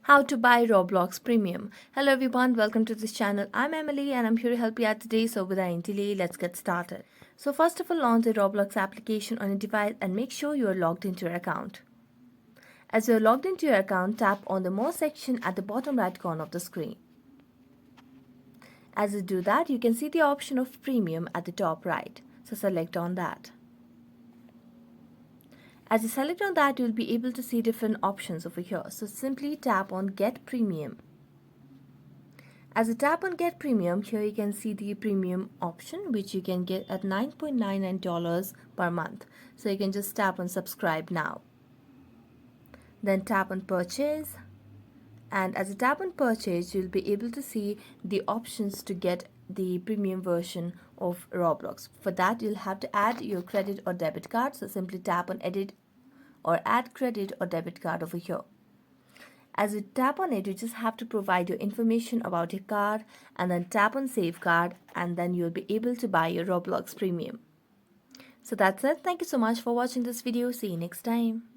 How to buy Roblox Premium. Hello everyone, welcome to this channel. I'm Emily and I'm here to help you out today. So without any delay, let's get started. So first of all, launch the Roblox application on your device and make sure you are logged into your account. As you're logged into your account, tap on the More section at the bottom right corner of the screen. As you do that, you can see the option of Premium at the top right. So select on that. As you select on that, you'll be able to see different options over here. So simply tap on Get Premium. As you tap on Get Premium, here you can see the premium option which you can get at $9.99 per month. So you can just tap on Subscribe now. Then tap on Purchase. And as you tap on Purchase, you'll be able to see the options to get the premium version of Roblox. For that, you'll have to add your credit or debit card. So simply tap on Edit or Add Credit or Debit Card over here. As you tap on it, you just have to provide your information about your card and then tap on Save Card, and then you'll be able to buy your Roblox Premium. So that's it. Thank you so much for watching this video. See you next time.